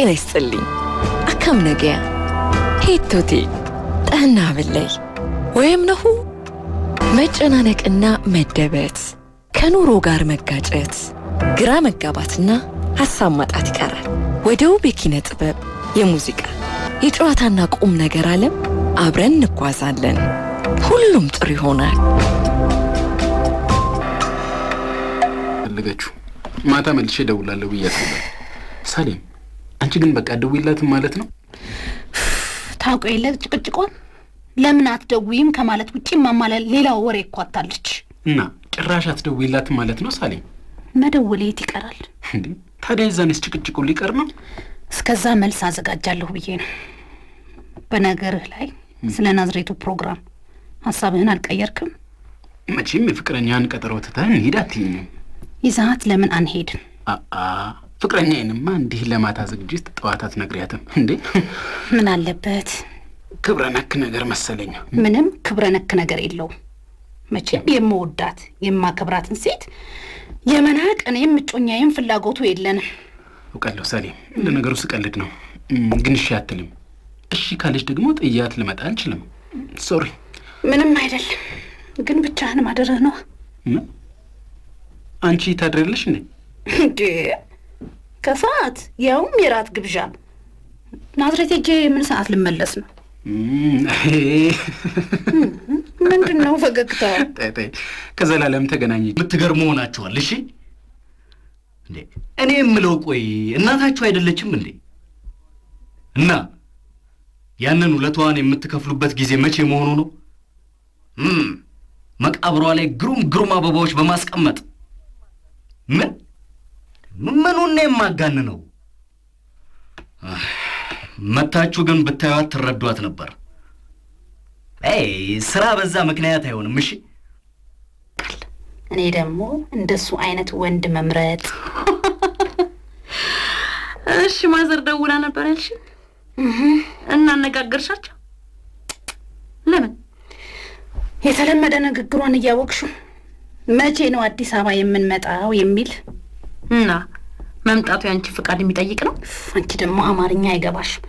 ጤና ይስጥልኝ አከም ነገያ ሄቶቴ ጠና ብለይ ወይም ነሁ መጨናነቅና መደበት ከኑሮ ጋር መጋጨት ግራ መጋባትና ሐሳብ ማጣት ይቀራል። ወደው በኪነ ጥበብ የሙዚቃ የጨዋታና ቁም ነገር ዓለም አብረን እንጓዛለን። ሁሉም ጥሩ ይሆናል። ለገቹ ማታ መልሼ ደውላለሁ ብያለሁ። ሰሌም አንቺ ግን በቃ ደውይላትም ማለት ነው? ታውቀው የለ ጭቅጭቆን ለምን አትደውይም ከማለት ውጪ ማማለል ሌላው ወሬ እኮ አታለች። እና ጭራሽ አትደውይላትም ማለት ነው? ሰሌም መደወል የት ይቀራል እንዴ? ታዲያ እዛንስ ጭቅጭቁ ሊቀር ነው? እስከዛ መልስ አዘጋጃለሁ ብዬ ነው። በነገርህ ላይ ስለ ናዝሬቱ ፕሮግራም ሐሳብህን አልቀየርክም? መቼም የፍቅረኛን ቀጠሮ ትተህ እንሂድ አትይኝም? ይዛት ለምን አንሄድም? ፍቅረኛዬንማ እንዲህ ለማታ ዝግጅት ጠዋት አትነግሪያትም እንዴ? ምን አለበት? ክብረ ነክ ነገር መሰለኝ። ምንም ክብረ ነክ ነገር የለውም። መቼም የምወዳት የማከብራትን ሴት የመናቅ እኔም እጮኛዬም ፍላጎቱ የለንም። አውቃለሁ ሰሌም፣ ለነገሩ ስቀልድ ነው። ግን እሺ አትልም። እሺ ካለች ደግሞ ጥያት ልመጣ አልችልም። ሶሪ። ምንም አይደለም። ግን ብቻህን ማደረህ ነው። አንቺ ታድሪያለሽ እንዴ? ከሰዓት ያውም የራት ግብዣ። ናዝሬት ሄጄ ምን ሰዓት ልመለስ ነው? ምንድን ነው ፈገግታው? ጣይ ከዘላለም ተገናኘ የምትገርሙ ሆናችኋል። እሺ እንዴ እኔ የምለው ቆይ እናታችሁ አይደለችም እንዴ? እና ያንን ውለቷን የምትከፍሉበት ጊዜ መቼ መሆኑ ነው? መቃብሯ ላይ ግሩም አበባዎች በማስቀመጥ ምኑን ነው የማጋንነው? መታችሁ ግን ብታዩት ትረዷት ነበር። ስራ በዛ ምክንያት አይሆንም። እሺ እኔ ደግሞ እንደሱ አይነት ወንድ መምረጥ። እሺ ማዘር ደውላ ነበር ያልሽ? እና አነጋገርሻቸው? ለምን? የተለመደ ንግግሯን እያወቅሹ መቼ ነው አዲስ አበባ የምንመጣው የሚል እና መምጣቱ ያንቺ ፍቃድ የሚጠይቅ ነው። አንቺ ደግሞ አማርኛ አይገባሽም።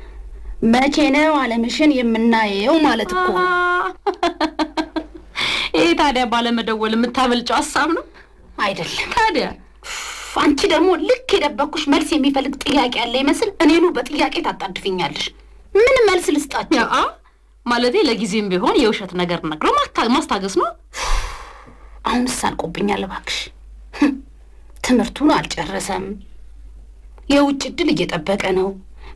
መቼ ነው ዓለምሽን የምናየው ማለት እኮ ነው። ይሄ ታዲያ ባለመደወል የምታበልጨው ሐሳብ ነው አይደለም? ታዲያ አንቺ ደግሞ ልክ የደበኩሽ መልስ የሚፈልግ ጥያቄ ያለ ይመስል እኔኑ በጥያቄ ታጣድፊኛለሽ። ምን መልስ ልስጣቸው? ማለቴ ለጊዜም ቢሆን የውሸት ነገር ነግሮ ማስታገስ ነው። አሁንስ አልቆብኛል እባክሽ። ትምህርቱን አልጨረሰም፣ የውጭ ዕድል እየጠበቀ ነው፣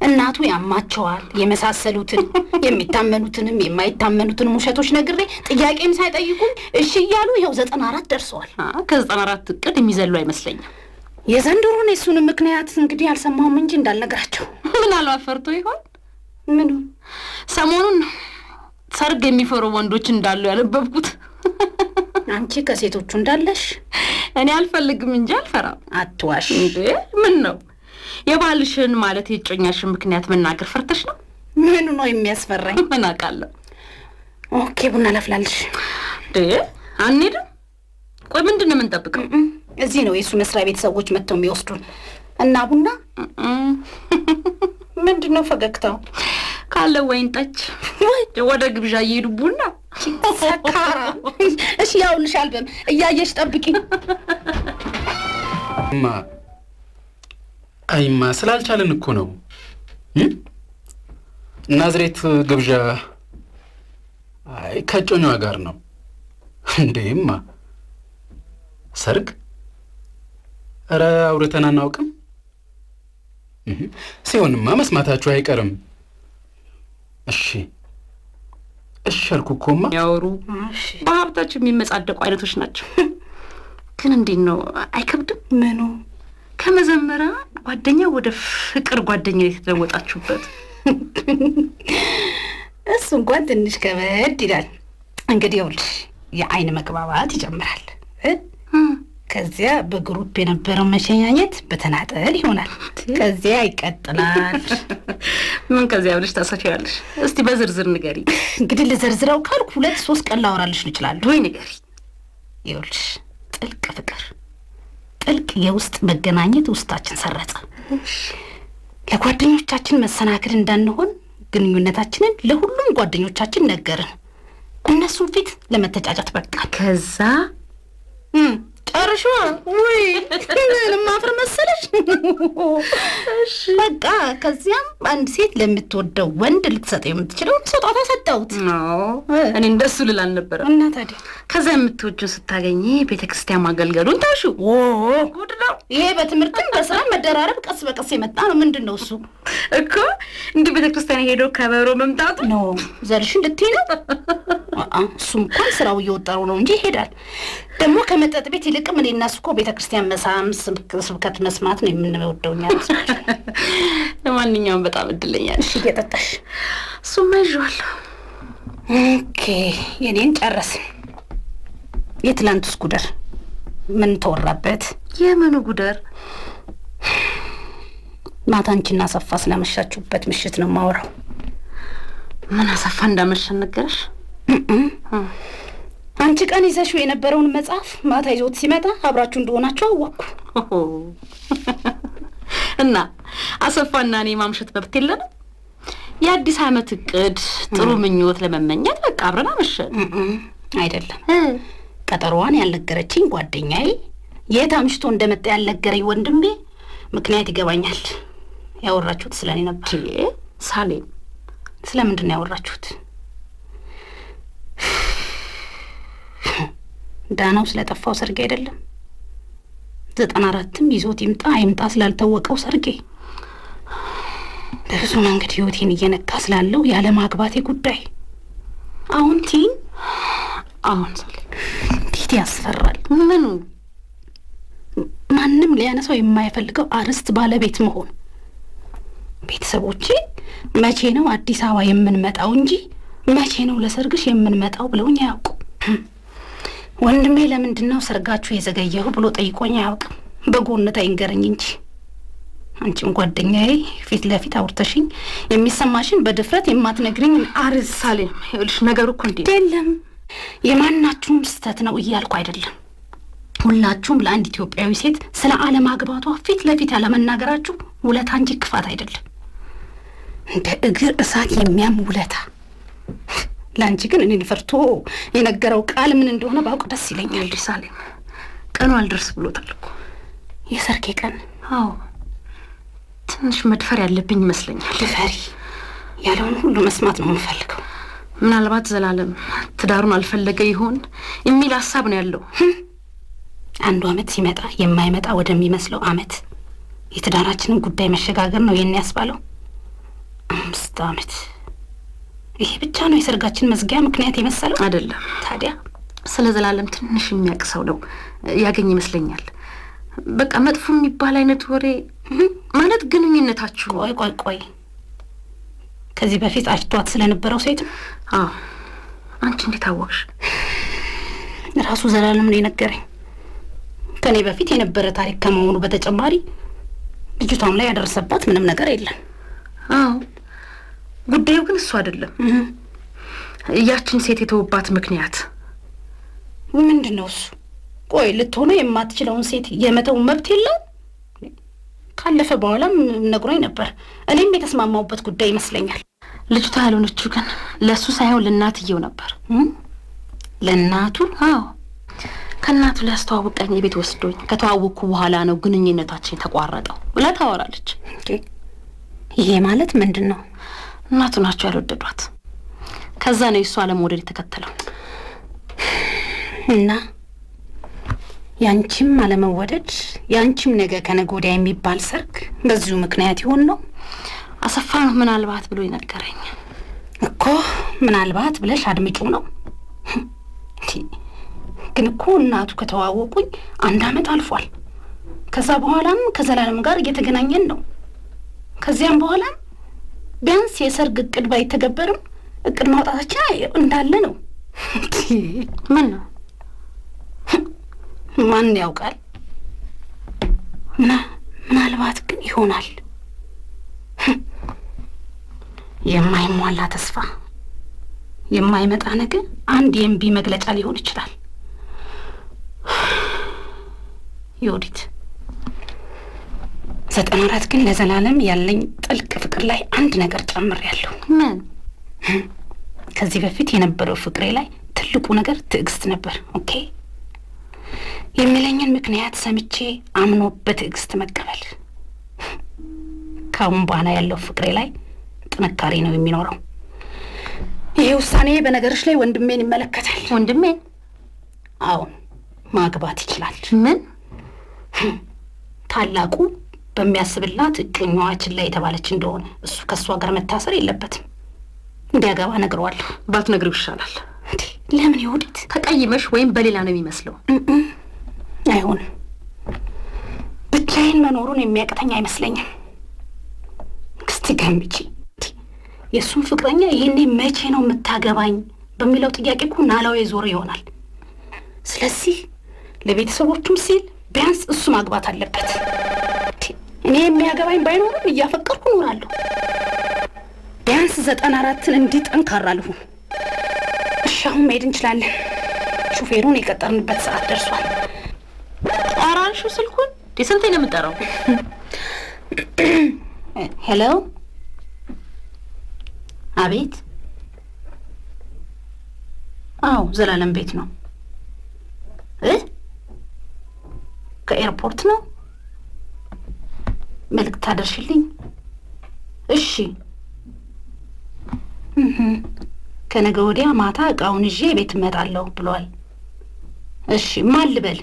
እናቱ ያማቸዋል፣ የመሳሰሉትን የሚታመኑትንም የማይታመኑትንም ውሸቶች ነግሬ ጥያቄም ሳይጠይቁኝ እሺ እያሉ ይኸው 94 ደርሰዋል። ከ94 እቅድ የሚዘሉ አይመስለኝም። የዘንድሮን የሱንም ምክንያት እንግዲህ አልሰማሁም እንጂ እንዳልነግራቸው። ምናልባት ፈርቶ ይሆን? ምኑ? ሰሞኑን ሰርግ የሚፈሩ ወንዶች እንዳሉ ያነበብኩት። አንቺ ከሴቶቹ እንዳለሽ? እኔ አልፈልግም እንጂ አልፈራም። አትዋሽ እንዴ! ምን ነው የባልሽን ማለት የጮኛሽን ምክንያት መናገር ፈርተሽ ነው? ምኑ ነው የሚያስፈራኝ? ምን አውቃለሁ። ኦኬ ቡና ላፍላልሽ። እንዴ አንሄድም? ቆይ ምንድን ነው የምንጠብቀው? እዚህ ነው የሱ መስሪያ ቤት ሰዎች መጥተው የሚወስዱን እና ቡና። ምንድን ነው ፈገግታው? ካለ ወይን ጠጅ ወደ ግብዣ እየሄዱ ቡና ሰካራ። እሺ ያውልሽ አልበም እያየሽ ጠብቂ። አይማ ስላልቻለን እኮ ነው። ናዝሬት ግብዣ ከጮኛዋ ጋር ነው እንዴማ? ሰርግ? ኧረ አውርተን አናውቅም። ሲሆንማ መስማታችሁ አይቀርም። እሺ አልኩ እኮማ። ያወሩ በሀብታችሁ የሚመጻደቁ አይነቶች ናቸው። ግን እንዴት ነው አይከብድም? ምኑ? ከመዘመራ ጓደኛ ወደ ፍቅር ጓደኛ የተለወጣችሁበት። እሱ እንኳን ትንሽ ከበድ ይላል። እንግዲህ ይኸውልሽ የአይን መግባባት ይጀምራል። ከዚያ በግሩፕ የነበረው መሸኛኘት በተናጠል ይሆናል። ከዚያ ይቀጥላል። ምን ከዚያ ብለሽ ታሰፊያለሽ? እስቲ በዝርዝር ንገሪ። እንግዲህ ልዘርዝረው ካልኩ 2-3 ቀን ላወራልሽ እችላለሁ። ወይ ንገሪ። ይኸውልሽ ጥልቅ ፍቅር፣ ጥልቅ የውስጥ መገናኘት ውስጣችን ሰረጸ። ለጓደኞቻችን መሰናክል እንዳንሆን ግንኙነታችንን ለሁሉም ጓደኞቻችን ነገርን። እነሱን ፊት ለመተጫጨት በቃ። ከዛ ጨርሻ ወይ ምንም አፍር መሰለሽ። በቃ ከዚያም አንድ ሴት ለምትወደው ወንድ ልትሰጠው የምትችለውን ስጦታ ሰጠሁት። እኔ እንደሱ ልል አልነበረም። እና ታዲያ ከዛ የምትወጂው ስታገኝ ቤተክርስቲያን ማገልገሉን ታሹ። ጉድ ነው ይሄ። በትምህርትም በስራ መደራረብ ቀስ በቀስ የመጣ ነው። ምንድን ነው እሱ? እኮ እንዲህ ቤተክርስቲያን ሄዶ ከበሮ መምጣቱ ነው። ዘርሽን ልትይ ነው? እሱም እንኳን ስራው እየወጠረው ነው እንጂ ይሄዳል። ደግሞ ከመጠጥ ቤት ይልቅም እኔ እና እሱ እኮ ቤተክርስቲያን መሳም ስብከት መስማት ነው የምንወደው እኛ። ለማንኛውም በጣም እድለኛ ነሽ። እሺ እየጠጣሽ እሱማ ይዤዋለሁ። ኦኬ የኔን ጨረስን። የትላንቱስ ጉደር ምን ተወራበት? የምኑ ጉደር? ማታ አንቺና አሰፋ ስላመሻችሁበት ምሽት ነው የማወራው። ምን አሰፋ እንዳመሸን ነገረሽ? አንቺ ቀን ይዘሽው የነበረውን መጽሐፍ ማታ ይዞት ሲመጣ አብራችሁ እንደሆናችሁ አወቅኩ። እና አሰፋና እኔ ማምሸት መብት የለንም? የአዲስ ዓመት እቅድ ጥሩ ምኞት ለመመኘት በቃ አብረን አመሸን። አይደለም ቀጠሮዋን ያልነገረችኝ ጓደኛዬ፣ የት አምሽቶ እንደመጣ ያልነገረኝ ወንድሜ፣ ምክንያት ይገባኛል። ያወራችሁት ስለኔ ነበር። ሳሌም ስለምንድን ነው ያወራችሁት? ዳናው ስለጠፋው ሰርጌ አይደለም? 94ም ይዞት ይምጣ አይምጣ ስላልታወቀው ሰርጌ፣ በብዙ መንገድ ህይወቴን እየነካ ስላለው ያለ ማግባቴ ጉዳይ። አሁን ቲን አሁን ሳሌ እንዴት ያስፈራል! ምኑ? ማንም ሊያነሳው የማይፈልገው አርስት ባለቤት መሆን። ቤተሰቦቼ መቼ ነው አዲስ አበባ የምንመጣው እንጂ መቼ ነው ለሰርግሽ የምንመጣው ብለውኝ አያውቁ። ወንድሜ ለምንድን ነው ሰርጋችሁ የዘገየው ብሎ ጠይቆኝ አያውቅም። በጎነት አይንገረኝ እንጂ። አንቺም ጓደኛዬ ፊት ለፊት አውርተሽኝ የሚሰማሽን በድፍረት የማትነግሪኝ አርዝ ሳሌም፣ ይኸውልሽ ነገሩ እኮ እንዴ አይደለም። የማናችሁም ስህተት ነው እያልኩ አይደለም። ሁላችሁም ለአንድ ኢትዮጵያዊ ሴት ስለ አለማግባቷ ፊት ለፊት ያለመናገራችሁ ውለታ እንጂ ክፋት አይደለም። እንደ እግር እሳት የሚያም ውለታ። ለአንቺ ግን እኔን ፈርቶ የነገረው ቃል ምን እንደሆነ ባውቅ ደስ ይለኛል። ሳሌም፣ ቀኑ አልደርስ ብሎታል እኮ። የሰርጌ ቀን? አዎ፣ ትንሽ መድፈር ያለብኝ ይመስለኛል። ድፈሪ፣ ያለውን ሁሉ መስማት ነው የምፈልገው። ምናልባት ዘላለም ትዳሩን አልፈለገ ይሆን የሚል ሀሳብ ነው ያለው። አንዱ አመት ሲመጣ የማይመጣ ወደሚመስለው አመት የትዳራችንን ጉዳይ መሸጋገር ነው የኔ ያስባለው። 5 አመት። ይሄ ብቻ ነው የሰርጋችን መዝጊያ ምክንያት የመሰለው? አይደለም። ታዲያ ስለ ዘላለም ትንሽ የሚያውቅ ሰው ነው ያገኝ ይመስለኛል። በቃ መጥፎ የሚባል አይነት ወሬ ማለት ግንኙነታችሁ። ቆይ ከዚህ በፊት አጭቷት ስለነበረው ሴት ነው? አዎ። አንቺ እንዴት አወቅሽ? ራሱ ዘላለም ነው የነገረኝ። ከኔ በፊት የነበረ ታሪክ ከመሆኑ በተጨማሪ ልጅቷም ላይ ያደረሰባት ምንም ነገር የለም። አዎ፣ ጉዳዩ ግን እሱ አይደለም። ያችን ሴት የተወባት ምክንያት ምንድን ነው እሱ? ቆይ ልትሆነ የማትችለውን ሴት የመተው መብት የለው? ካለፈ በኋላም ነግሮኝ ነበር። እኔም የተስማማውበት ጉዳይ ይመስለኛል። ልጅቷ ያልሆነችው ግን ለእሱ ሳይሆን ለእናትየው ነበር። ለእናቱ? አዎ፣ ከእናቱ ሊያስተዋውቀኝ የቤት ወስዶኝ ከተዋወቅኩ በኋላ ነው ግንኙነታችን የተቋረጠው ብላ ታወራለች። ይሄ ማለት ምንድን ነው? እናቱ ናቸው ያልወደዷት። ከዛ ነው የእሱ አለመውደድ የተከተለው። እና ያንቺም አለመወደድ ያንቺም ነገ ከነገ ወዲያ የሚባል ሰርግ በዚሁ ምክንያት ይሆን ነው? አሰፋ ነው ምናልባት ብሎ ይነገረኝ እኮ። ምናልባት ብለሽ አድምጪው ነው። ግን እኮ እናቱ ከተዋወቁኝ 1 አመት አልፏል። ከዛ በኋላም ከዘላለም ጋር እየተገናኘን ነው። ከዚያም በኋላ ቢያንስ የሰርግ እቅድ ባይተገበርም እቅድ ማውጣታችን እንዳለ ነው። ምን ነው? ማን ያውቃል? ምናልባት ግን ይሆናል። የማይሟላ ተስፋ፣ የማይመጣ ነገር አንድ የእምቢ መግለጫ ሊሆን ይችላል። ዮዲት 94 ግን ለዘላለም ያለኝ ጥልቅ ፍቅር ላይ አንድ ነገር ጨምሬያለሁ። ምን? ከዚህ በፊት የነበረው ፍቅሬ ላይ ትልቁ ነገር ትዕግስት ነበር። ኦኬ፣ የሚለኝን ምክንያት ሰምቼ አምኖ በትዕግስት መቀበል። ካሁን በኋላ ያለው ፍቅሬ ላይ ጥንካሬ ነው የሚኖረው። ይሄ ውሳኔ በነገሮች ላይ ወንድሜን ይመለከታል። ወንድሜን? አዎ፣ ማግባት ይችላል። ምን? ታላቁ በሚያስብላት እጮኛዋችን ላይ የተባለች እንደሆነ እሱ ከእሷ ጋር መታሰር የለበትም። እንዲያገባ ነግረዋለሁ። ባትነግሪው ይሻላል። ለምን ይወዲት? ተቀይመሽ ወይም በሌላ ነው የሚመስለው። አይሆንም። ብቻዬን መኖሩን የሚያቅተኝ አይመስለኝም። እስቲ ገምጪ። የእሱን ፍቅረኛ ይሄኔ መቼ ነው የምታገባኝ በሚለው ጥያቄ እኮ ናላው የዞረ ይሆናል። ስለዚህ ለቤተሰቦቹም ሲል ቢያንስ እሱ ማግባት አለበት። እኔ የሚያገባኝ ባይኖርም እያፈቀርኩ እኖራለሁ። ቢያንስ 94ን እንዲህ ጠንካራ ልሁን። እሺ፣ አሁን መሄድ እንችላለን። ሹፌሩን የቀጠርንበት ሰዓት ደርሷል። አራንሹ ስልኩን ስንቴ ነው የምጠራው? ሄሎ፣ አቤት። አዎ፣ ዘላለም ቤት ነው። ከኤርፖርት ነው። መልእክት ታደርሽልኝ? እሺ። ከነገ ወዲያ ማታ እቃውን ይዤ ቤት እመጣለሁ ብሏል። እሺ፣ ማን ልበል?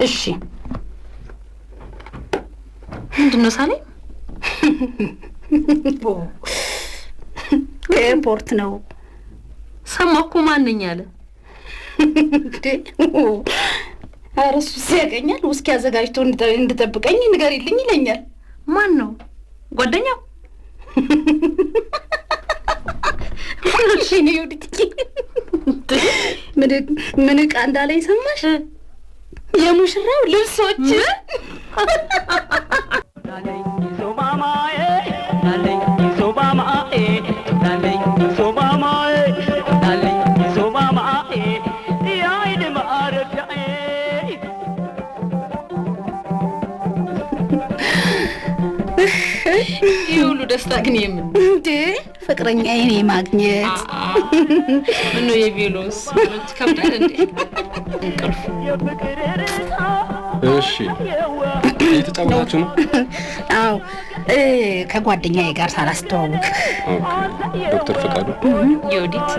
እሺ። ምንድን ነው ሳሌ? ከኤርፖርት ነው። ሰማሁ እኮ። ማን ነኝ አለ? ኧረ እሱስ ያገኛል። ውስኪ አዘጋጅቶ እንድጠብቀኝ ንገሪልኝ ይለኛል። ማን ነው? ጓደኛው? እሺ ነው ይወድቂ። ምን ዕቃ እንዳለኝ ሰማሽ? የሙሽራው ልብሶች። ይህ ሁሉ ደስታ ግን የምን እንዴ? ፍቅረኛዬን የማግኘት ምነው የቬሎስ ከብዳል እንዴ? እንቅልፉ። እሺ፣ እየተጫወታችሁ ነው? አዎ፣ ከጓደኛዬ ጋር ሳላስተዋውቅ። ዶክተር ፈቃዱ የወዲት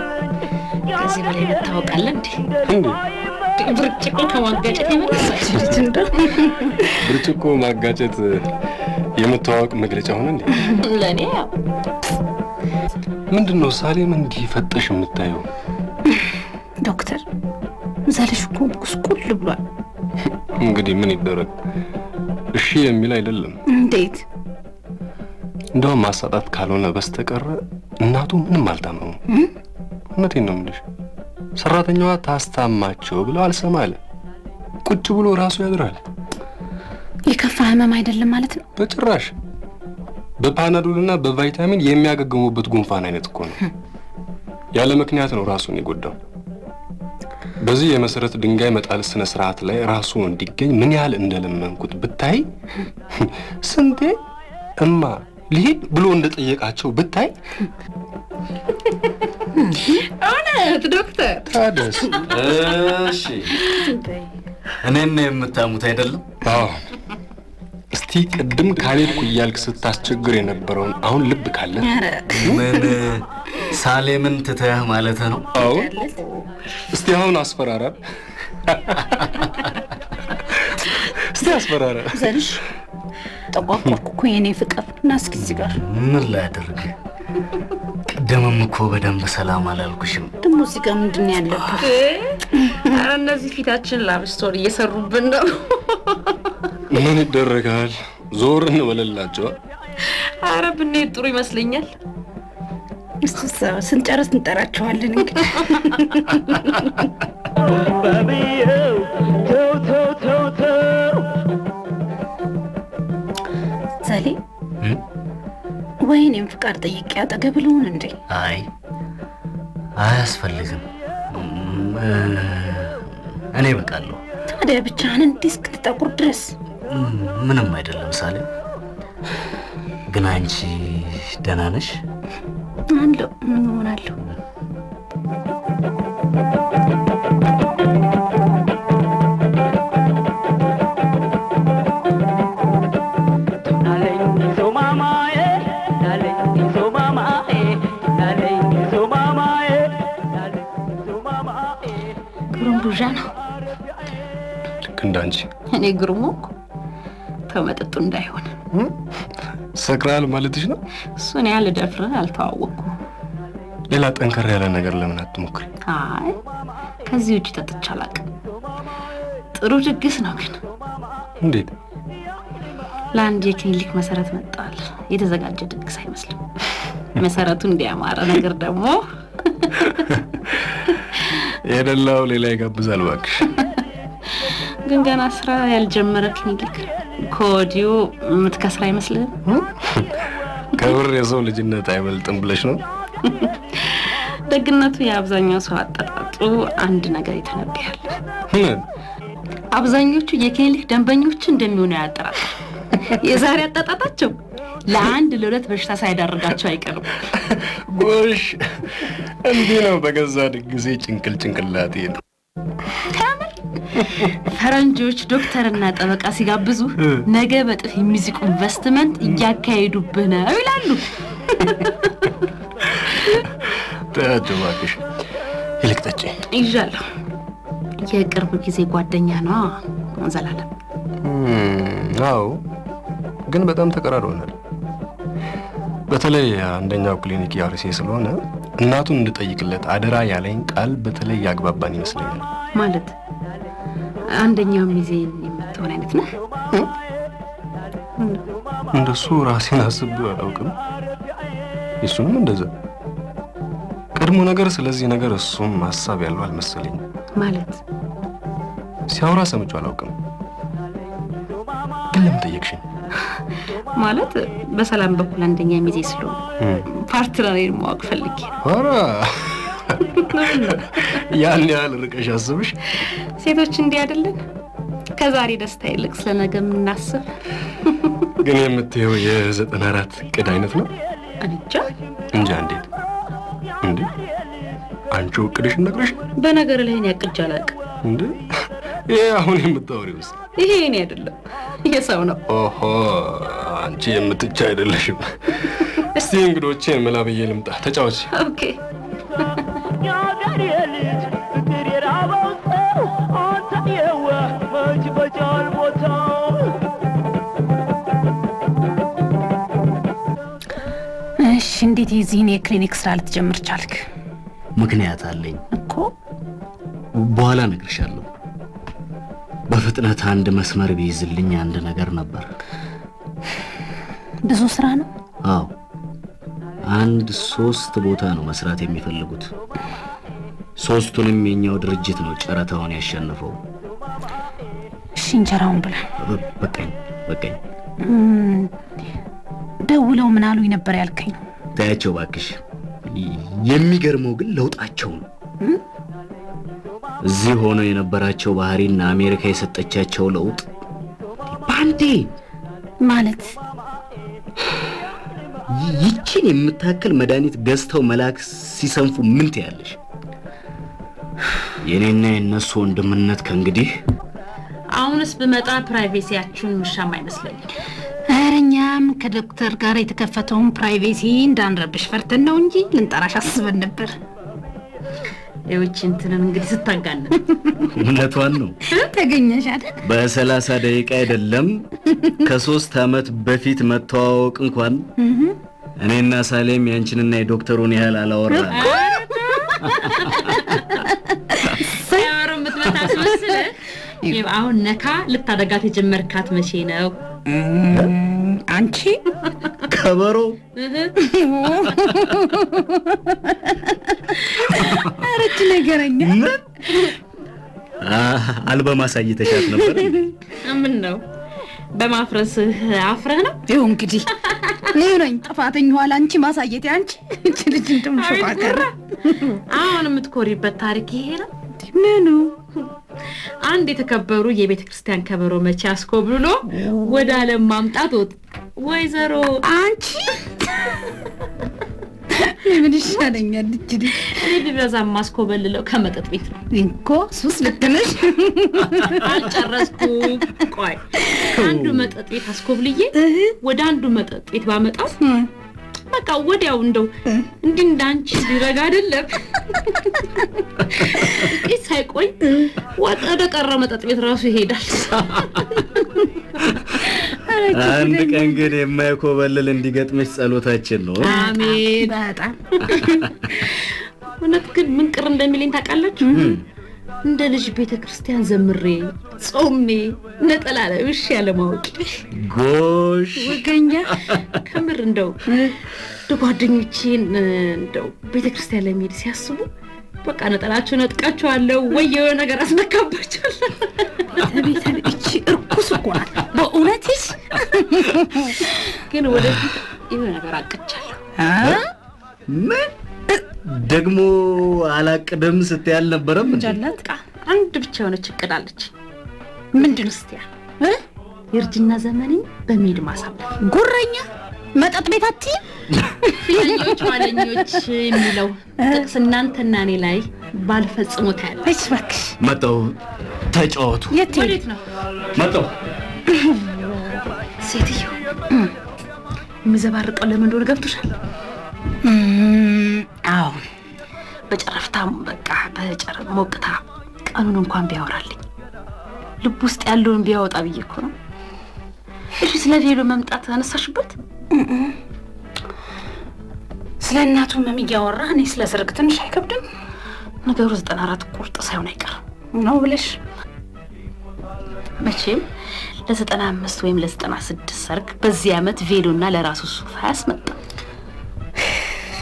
ከዚህ በላይ መታወቃለ እንዴ? ብርጭቆ ከማጋጨት የመለሳች ልጅ እንደው ብርጭቆ ማጋጨት የመተዋወቅ መግለጫ ሆነ እንዴ? ለእኔ ያው ምንድን ነው ሳሌም እንዲህ ፈጠሽ የምታየው? ዶክተር ዘልሽ እኮ ጉስቁል ብሏል። እንግዲህ ምን ይደረግ፣ እሺ የሚል አይደለም። እንዴት? እንደውም ማሳጣት ካልሆነ በስተቀር እናቱ ምንም አልታመሙ። እውነቴን ነው የምልሽ። ሰራተኛዋ ታስታማቸው ብለው አልሰማ አለ። ቁጭ ብሎ ራሱ ያድራል። የከፋ ህመም አይደለም ማለት ነው? በጭራሽ። በፓናዶልና በቫይታሚን የሚያገግሙበት ጉንፋን አይነት እኮ ነው። ያለ ምክንያት ነው ራሱን የጎዳው። በዚህ የመሰረት ድንጋይ መጣል ስነ ስርዓት ላይ ራሱ እንዲገኝ ምን ያህል እንደለመንኩት ብታይ። ስንቴ እማ ልሂድ ብሎ እንደጠየቃቸው ብታይ። እውነት ዶክተር? ታደስ። እሺ፣ እኔን የምታሙት አይደለም? አዎ። እስቲ ቅድም ካልሄድኩ እያልክ ስታስቸግር የነበረውን አሁን ልብ ካለ ምን ሳሌምን ትተህ ማለት ነው? አዎ። እስቲ አሁን አስፈራራል። እስቲ አስፈራራ። ዘልሽ ጠቋቆርኩ እኮ የኔ ፍቅር። እና እስኪ እዚህ ጋር ምን ላድርግ? ቅድምም እኮ በደንብ ሰላም አላልኩሽም? ደግሞ እዚህ ጋር ምንድን ነው ያለበት? ኧረ እነዚህ ፊታችን ላቭ ስቶሪ እየሰሩብን ነው። ምን ይደረጋል? ዞር እንበለላቸው። ኧረ ብንሄድ ጥሩ ይመስለኛል። እሱስ ስንጨርስ እንጠራቸዋለን። እንግዲህ ዘሌ ወይኔም ፍቃድ ጠይቄ አጠገብ ልሁን እንዴ? አይ አያስፈልግም። እኔ በቃለሁ። ታዲያ ብቻህን እንዲህ እስክትጠቁር ድረስ ምንም አይደለም ሳሌም። ግን አንቺ ደህና ነሽ? አለሁ። ምን ሆናለሁ? ጉርምቡዣ ነው። ልክ እንዳንቺ። እኔ ግርሙ እኮ ተመጠጡ እንዳይሆን ሰክራል ማለትሽ ነው? እሱን ያህል ደፍረህ አልተዋወቅኩም። ሌላ ጠንከር ያለ ነገር ለምን አትሞክሪ? አይ ከዚህ ውጭ ጠጥቼ አላውቅም። ጥሩ ድግስ ነው ግን። እንዴት? ለአንድ የክሊኒክ መሰረት መጣል የተዘጋጀ ድግስ አይመስልም። መሰረቱ እንዲያማረ ነገር ደግሞ የደላው ሌላ ይጋብዛል እባክሽ። ግን ገና ስራ ያልጀመረ ክሊኒክ ከወዲሁ የምትከስራ አይመስልም? ከብር የሰው ልጅነት አይበልጥም ብለሽ ነው? ደግነቱ የአብዛኛው ሰው አጠጣጡ አንድ ነገር ይተነብያል። አብዛኞቹ የክሊኒክ ደንበኞች እንደሚሆኑ ያጠራጥራል። የዛሬ አጠጣጣቸው ለአንድ ለሁለት በሽታ ሳይዳርጋቸው አይቀርም። ጎሽ እንዲህ ነው በገዛ ድግሴ ጭንቅላቴ ነው። ፈረንጆች ዶክተርና ጠበቃ ሲጋብዙ ነገ በጥፍ የሚዚቁ ኢንቨስትመንት እያካሄዱብህ ነው ይላሉ። ተያቸው እባክሽ። ይልቅ ጠጪ። ይዣለሁ። የቅርብ ጊዜ ጓደኛ ነው ዘላለም። አዎ ግን በጣም ተቀራርበናል። በተለይ አንደኛው ክሊኒክ ያርሴ ስለሆነ እናቱን እንድጠይቅለት አደራ ያለኝ ቃል በተለይ ያግባባን ይመስለኛል። ማለት አንደኛው ሚዜን የምትሆን አይነት ነህ? እንደሱ ራሴን አስቤው አላውቅም። እሱንም እንደዛ ቀድሞ ነገር ስለዚህ ነገር እሱም ሀሳብ ያለው አልመሰለኝ። ማለት ሲያወራ ሰምቼው አላውቅም። ግን ለምን ጠየቅሽኝ? ማለት በሰላም በኩል አንደኛ ሚዜ ስለሆነ ፓርትነሬን ማወቅ ፈልጌ። ኧረ ያን ያህል ርቀሽ አስብሽ? ሴቶች እንዲህ አይደለን? ከዛሬ ደስታ ይልቅ ስለነገ የምናስብ። ግን የምትየው የ94 እቅድ አይነት ነው? እንጃ እንዴት እንዴ? አንቺ እቅድሽ ነግረሽ? በነገር ላይ እኔ አቅጄ አላውቅም። እንዴ ይሄ አሁን የምታወሪውስ? ይሄ እኔ አይደለም የሰው ነው። ኦሆ አንቺ የምትቻ አይደለሽም። እስቲ እንግዶቼ መላብዬ ልምጣ። ተጫወች። ኦኬ እሺ፣ እንዴት የዚህን የክሊኒክ ስራ ልትጀምር ቻልክ? ምክንያት አለኝ እኮ በኋላ እነግርሻለሁ። በፍጥነት አንድ መስመር ቢይዝልኝ አንድ ነገር ነበር። ብዙ ስራ ነው? አዎ 3 ቦታ ነው መስራት የሚፈልጉት። 3ቱንም የኛው ድርጅት ነው ጨረታውን ያሸነፈው። እሺ እንጀራውን ብላ። በቃኝ። ደውለው ምን አሉኝ ነበር ያልከኝ? ታያቸው እባክሽ። የሚገርመው ግን ለውጣቸው ነው። እዚህ ሆነው የነበራቸው ባህሪና አሜሪካ የሰጠቻቸው ለውጥ ባንዴ ማለት ይቺን የምታክል መድኃኒት ገዝተው መላክ ሲሰንፉ ምን ትያለሽ? የኔና የነሱ ወንድምነት ከእንግዲህ አሁንስ በመጣ ፕራይቬሲያችሁን ምሻም አይመስለኝም። እኛም ከዶክተር ጋር የተከፈተውን ፕራይቬሲ እንዳንረብሽ ፈርተን ነው እንጂ ልንጠራሽ አስበን ነበር። የውጭ እንትንን እንግዲህ ስታጋነን እውነቷን ነው። ተገኘሽ አይደል? በ30 ደቂቃ አይደለም ከ3 ዓመት በፊት መተዋወቅ እንኳን እኔና ሳሌም ያንቺንና የዶክተሩን ያህል አላወራን። ሳይወሩ ምትመታስ መስለህ አሁን ነካ ልታደጋት የጀመርካት መቼ ነው? አንቺ ከበሮ አረች ነገረኛ አልበም አሳይተሻት ነበር? ምን ነው በማፍረስህ አፍረህ ነው? ይኸው እንግዲህ ነኝ ጥፋተኛ ኋላ አንቺ ማሳየት አንቺ እቺ ልጅ እንደምሽፋከራ አሁን የምትኮሪበት ታሪክ ይሄ ነው። ምኑ? አንድ የተከበሩ የቤተ ክርስቲያን ከበሮ መቼ አስኮብልሎ ወደ ዓለም ማምጣት ወጥ ወይዘሮ አንቺ ምን ይሻለኛል? እጅ እኔ ቢበዛ ማስኮበልለው ከመጠጥ ቤት ነው እንኮ ሱስ ልክ ነሽ። አልጨረስኩም። ቆይ አንዱ መጠጥ ቤት አስኮብልዬ ወደ አንዱ መጠጥ ቤት ባመጣው በቃ ወዲያው እንደው እንዲህ እንዳንቺ ሊረጋ አይደለም ጥቂት ሳይቆይ ወደ ቀረ መጠጥ ቤት ራሱ ይሄዳል። አንድ ቀን ግን የማይኮበልል እንዲገጥምሽ ጸሎታችን ነው። አሜን። በጣም እውነት ግን ምን ቅር እንደሚለኝ ታውቃላችሁ? እንደ ልጅ ቤተ ክርስቲያን ዘምሬ ጾሜ ነጠላ ለብሼ ያለማወቅ ጎሽ ወገኛ ከምር እንደው ጓደኞቼን እንደው ቤተ ክርስቲያን ለመሄድ ሲያስቡ በቃ ነጠላቸው ነጥቃቸዋለሁ ወይ የሆነ ነገር አስነካባቸዋለሁ። ቤተ እቺ እርኩስ እኮ ናት በእውነትሽ። ግን ወደፊት የሆነ ነገር አቅቻለሁ። ምን ደግሞ አላቅድም ስትይ አልነበረም እንዴ? ጀላት አንድ ብቻ የሆነች እቅድ አለች። ምንድን ነው ስትያ? የእርጅና ዘመኔን በሜድ ማሳለፍ። ጉረኛ መጠጥ ቤት አትይ? ፊተኞች ኋለኞች የሚለው ጥቅስ እናንተና እኔ ላይ ባልፈጽሞ ታያለሽ። እሺ እባክሽ መጣሁ። ተጫወቱ። ወዴት ነው? መጣሁ። ሴትዮ የሚዘባርቀው ለምን እንደሆነ ገብቶሻል? አዎ በጨረፍታም በቃ ሞቅታ ቀኑን እንኳን ቢያወራልኝ ልብ ውስጥ ያለውን ቢያወጣ ብዬ እኮ ነው። እሺ ስለ ቬሎ መምጣት አነሳሽበት? ስለ እናቱ መም እያወራ እኔ ስለ ሰርግ ትንሽ አይከብድም? ነገሩ 94 ቁርጥ ሳይሆን አይቀርም ነው ብለሽ መቼም ለ95 ወይም ለ96 ሰርግ በዚህ ዓመት ቬሎና ለራሱ ሱፍ አያስመጣ።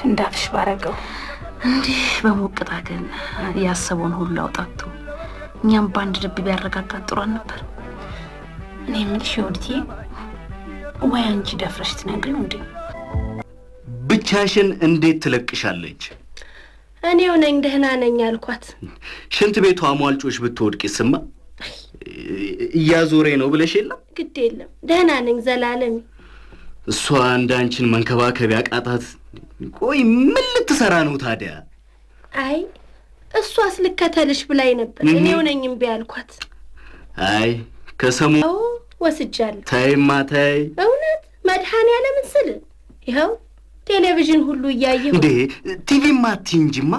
እንዳፍሽ ባረገው እንዴ በሞቅታ ግን ያሰበውን ሁሉ አውጣቶ እኛም ባንድ ልብ ቢያረጋጋት ጥሩ ነበር። እኔ የምልሽ ወድቲ ወይ አንቺ ደፍረሽ ትነግሪው እንዴ? ብቻሽን እንዴት ትለቅሻለች? እኔው ነኝ ደህና ነኝ አልኳት። ሽንት ቤቷ አሟልጮሽ ብትወድቂ ስማ እያዞሬ ነው ብለሽ የለም? ግድ የለም ደህና ነኝ ዘላለም። እሷ እንዳንቺን መንከባከብ ያቃታት ቆይ ምን ልትሰራ ነው ታዲያ? አይ እሷስ ልከተልሽ ብላኝ ነበር። እኔው ነኝ እምቢ አልኳት። አይ ከሰሞኑ ወስጃለሁ። ተይማ ተይ። እውነት መድኃኒዓለምን ስል ይኸው ቴሌቪዥን ሁሉ እያየሁ እንዴ ቲቪማ አትንጂማ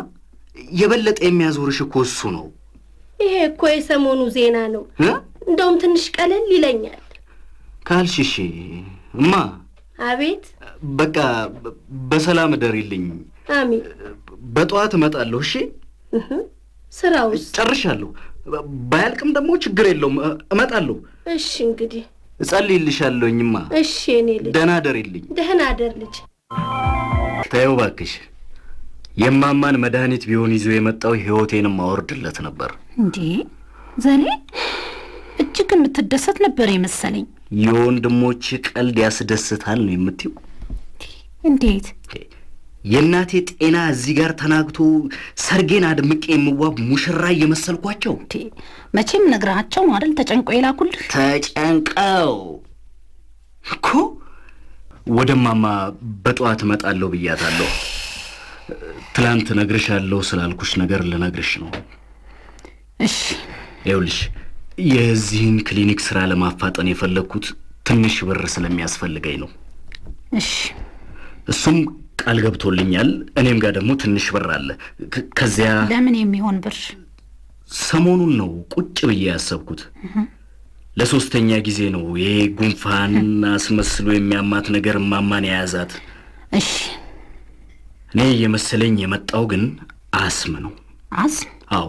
የበለጠ የሚያዞርሽ እኮ እሱ ነው። ይሄ እኮ የሰሞኑ ዜና ነው። እንደውም ትንሽ ቀለል ይለኛል ካልሽሽ እማ። አቤት። በቃ በሰላም እደሪልኝ። አሜን። በጠዋት እመጣለሁ። እሺ ስራውስ ጨርሻለሁ። ባያልቅም ደግሞ ችግር የለውም እመጣለሁ። እሺ እንግዲህ እጸልይልሻለሁኝማ። እሺ እኔ ልጅ ደህና እደሪልኝ። ደህና እደር ልጅ። ተይው እባክሽ። የማማን መድኃኒት ቢሆን ይዞ የመጣው ህይወቴንም አወርድለት ነበር። እንዴ ዘኔ እጅግ የምትደሰት ነበር የመሰለኝ። የወንድሞች ቀልድ ያስደስታል ነው የምትይው? እንዴት? የእናቴ ጤና እዚህ ጋር ተናግቶ ሰርጌን አድምቄ የምዋብ ሙሽራ እየመሰልኳቸው። መቼም ነግራቸው ነው አይደል ተጨንቆ የላኩልህ? ተጨንቀው እኮ ወደማማ በጠዋት እመጣለሁ ብያታለሁ። ትላንት ነግርሻለሁ ስላልኩሽ ነገር ልነግርሽ ነው። እሺ ይኸውልሽ የዚህን ክሊኒክ ስራ ለማፋጠን የፈለግኩት ትንሽ ብር ስለሚያስፈልገኝ ነው። እሺ እሱም ቃል ገብቶልኛል። እኔም ጋር ደግሞ ትንሽ ብር አለ። ከዚያ ለምን የሚሆን ብር? ሰሞኑን ነው ቁጭ ብዬ ያሰብኩት። ለሶስተኛ ጊዜ ነው ይሄ ጉንፋን አስመስሎ የሚያማት ነገር ማማን የያዛት። እሺ እኔ የመሰለኝ የመጣው ግን አስም ነው። አስም? አዎ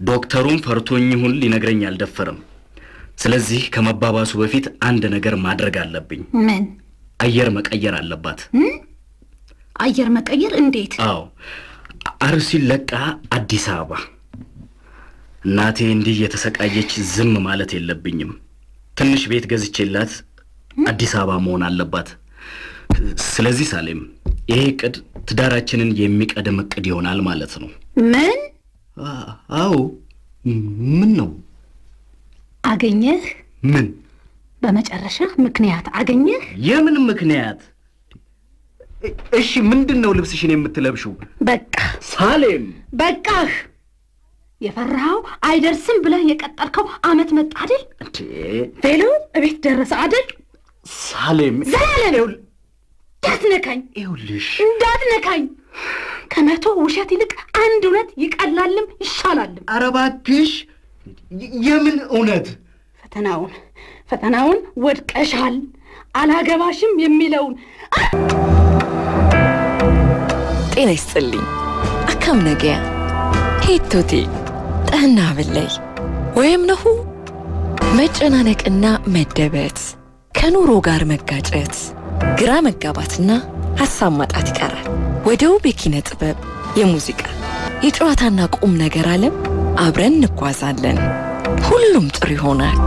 ዶክተሩም ፈርቶኝ ይሁን ሊነግረኝ አልደፈረም። ስለዚህ ከመባባሱ በፊት አንድ ነገር ማድረግ አለብኝ። ምን? አየር መቀየር አለባት። አየር መቀየር? እንዴት? አዎ አርሲን ለቃ አዲስ አበባ። እናቴ እንዲህ የተሰቃየች ዝም ማለት የለብኝም። ትንሽ ቤት ገዝቼላት አዲስ አበባ መሆን አለባት። ስለዚህ ሳሌም ይሄ እቅድ ትዳራችንን የሚቀድም እቅድ ይሆናል ማለት ነው። ምን? አዎ ምን ነው አገኘህ? ምን በመጨረሻ ምክንያት አገኘህ? የምን ምክንያት? እሺ ምንድነው ልብስሽን የምትለብሽው? በቃ ሳሌም በቃህ። የፈራኸው አይደርስም ብለህ የቀጠርከው አመት መጣ አይደል? እንዴ ቬሎ እቤት ደረሰ አይደል? ሳሌም ዘላለም እንዳትነካኝ፣ ይኸውልሽ እንዳትነካኝ። ከመቶ ውሸት ይልቅ አንድ እውነት ይቀላልም ይሻላልም። ኧረ እባክሽ የምን እውነት? ፈተናውን ወድቀሻል፣ አላገባሽም የሚለውን። ጤና ይስጥልኝ አካም ነገያ ሂቶቴ ጠህና ብለይ ወይም ነሁ መጨናነቅና መደበት ከኑሮ ጋር መጋጨት ግራ መጋባትና ሐሳብ ማጣት ይቀራል። ወደ ውብ የኪነ ጥበብ የሙዚቃ የጨዋታና ቁም ነገር ዓለም አብረን እንጓዛለን። ሁሉም ጥሩ ይሆናል።